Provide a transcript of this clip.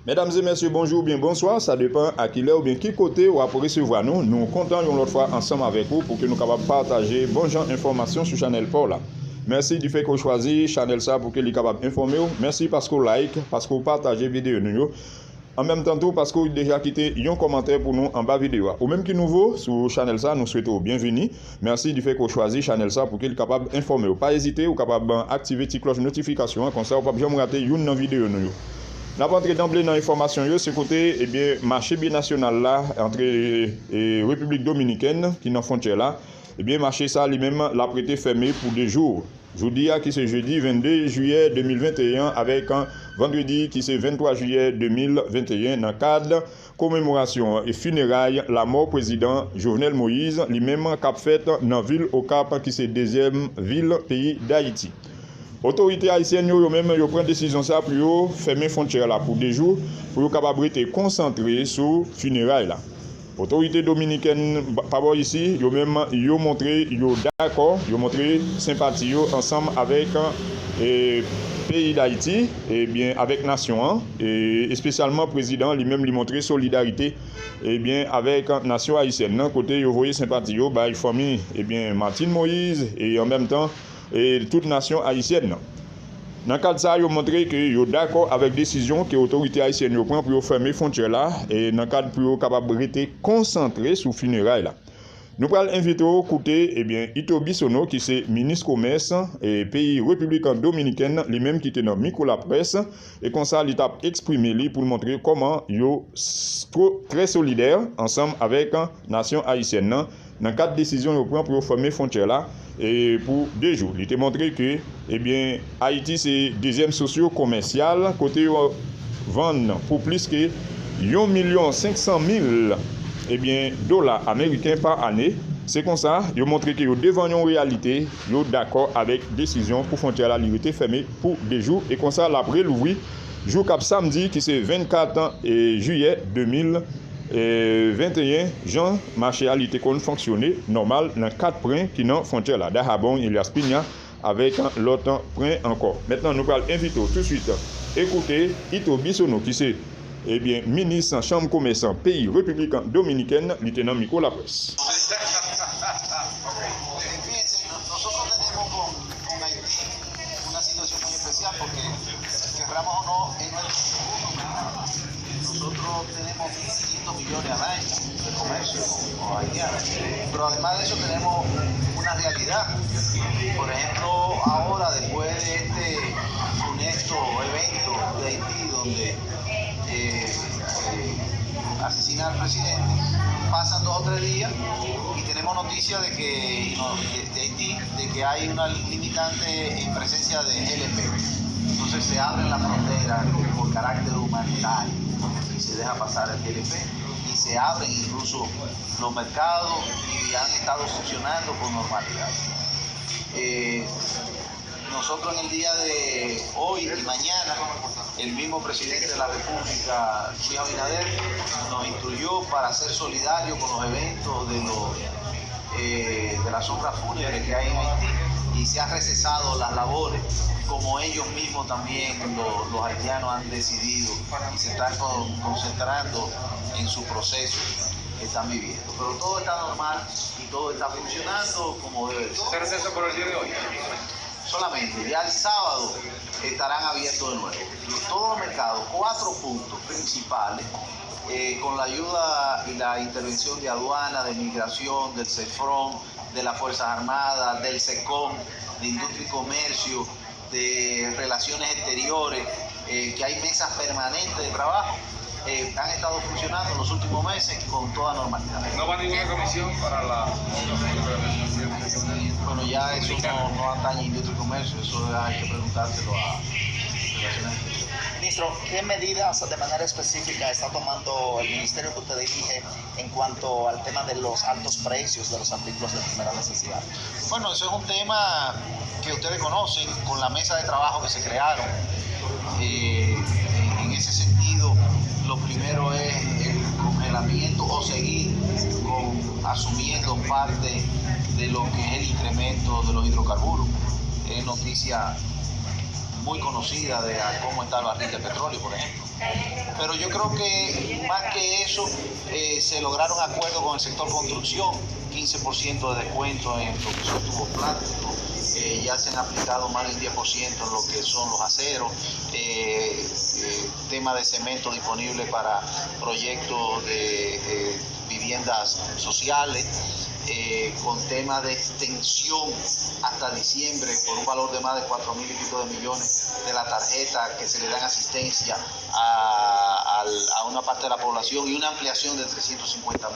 Mesdames et messieurs, bonjour ou bien bonsoir, ça dépend à qui l'heure ou bien qui côté ou après recevoir nous. Nous comptons une autre fois ensemble avec vous pour que nous capables partager bon genre d'informations sur Channel Paul là. Merci du fait que vous choisissez Channel ça pour que vous capable d'informer. Merci parce que vous like, parce que vous partagez vidéo nous. En même temps tout parce que vous déjà quitté un commentaire pour nous en bas vidéo. Ou même qui nouveau sur Channel ça, nous souhaitons bienvenue. Merci du fait que vous choisissez Channel ça pour qu'il capable d'informer. Pas hésiter ou capable d'activer la cloche de notification comme ça vous pas jamais rater une vidéo nous. N'a pas entré d'emblée dans l'information, c'est côté marché binational là entre République dominicaine qui est dans frontière là, marché ça lui-même l'a prêté fermé pour 2 jours. Jeudi qui c'est jeudi 22 juillet 2021 avec un vendredi qui c'est 23 juillet 2021 dans le cadre commémoration et funérailles la mort président Jovenel Moïse lui-même cap fait dans ville au Cap qui c'est deuxième ville pays d'Haïti. Autorité haïtienne yo même yo prend décision ça pour yo fermer frontière là pour 2 jours pour yo capable être concentré sur funérailles là. Autorité dominicaine par ici yo même yo montré yo d'accord, yo montré sympathie yo ensemble avec pays d'Haïti et bien avec nation et spécialement président lui-même lui montrer solidarité et bien avec nation haïtienne. Nan côté yo voyé sympathie yo ba famille et bien Martine Moïse et en même temps et toute nation haïtienne. Dans le cadre de ça, ils ont montré que ils sont d'accord avec la décision que l'autorité haïtienne prend pour fermer les frontières là et dans le cadre pour capable rester concentré sur funérailles là. Nous allons inviter au côté Ito Bissono qui est ministre commerce et pays République dominicaine lui-même qui était dans micro la presse et comme ça il a exprimé lui pour montrer comment yo très solidaire ensemble avec nation haïtienne dans le cadre de décision yo prend pour fermer frontières là et pour 2 jours. Il a montré que Haïti c'est deuxième socio-commercial côté vendre pour plus que 1,5 million dollars américains par année. C'est comme ça, ils ont montré que devant une réalité, ils sont d'accord avec la décision pour frontière la liberté fermée pour 2 jours. Et comme ça, l'après l'ouvrir, jour cap samedi qui c'est 24 juillet 2021, Jean marché à l'été qu'on fonctionner normal dans 4 points qui n'ont frontière là. Dahabon, Elias Pigna avec l'autre point encore. Maintenant, nous allons inviter tout de suite écouter Ito Bissono qui c'est ministre chambre commerçant pays République dominicaine, lieutenant Miko La Presse. Nosotros tenemos con Haití una situación muy especial porque, querramos o no, nosotros tenemos 1.500 millones al año de comercio con haitianos, pero además de eso tenemos una realidad. Por ejemplo, ahora después de este funesto evento de Haití donde asesinan al presidente, pasan 2 o 3 días y tenemos noticias de que de Haití, de que hay una limitante en presencia de GLP. Entonces se abren las fronteras por carácter humanitario y se deja pasar el GLP y se abren incluso los mercados y han estado funcionando con normalidad. Nosotros en el día de hoy y mañana, el mismo presidente de la República, Luis Abinader, nos instruyó para ser solidario con los eventos de las obras fúnebres que hay en Haití y se han recesado las labores, como ellos mismos también, los haitianos han decidido y se están concentrando en su proceso que están viviendo. Pero todo está normal y todo está funcionando como debe ser. ¿Se recesa por el día de hoy? Solamente, ya el sábado estarán abiertos de nuevo. Todos los mercados, 4 puntos principales, con la ayuda y la intervención de aduana, de migración, del CEFRON, de las Fuerzas Armadas, del SECOM, de Industria y Comercio, de Relaciones Exteriores, que hay mesas permanentes de trabajo, han estado funcionando en los últimos meses con toda normalidad. ¿No va ninguna comisión para la... Bueno, ya eso no atañe a Industria y Comercio, eso hay que preguntárselo a Relaciones Exteriores. Ministro, ¿qué medidas de manera específica está tomando el ministerio que usted dirige en cuanto al tema de los altos precios de los artículos de primera necesidad? Bueno, eso es un tema que ustedes conocen con la mesa de trabajo que se crearon. En ese sentido, lo primero es el congelamiento o seguir asumiendo parte de lo que es el incremento de los hidrocarburos. Es noticia muy conocida de cómo está el barril de petróleo, por ejemplo. Pero yo creo que más que eso, se lograron acuerdos con el sector construcción, 15% de descuento en lo que son tubos plásticos, ya se han aplicado más del 10% en lo que son los aceros, tema de cemento disponible para proyectos de viviendas sociales, con tema de extensión hasta diciembre por un valor de más de 4.000 y pico de millones de la tarjeta que se le dan asistencia a una parte de la población y una ampliación de 350.000.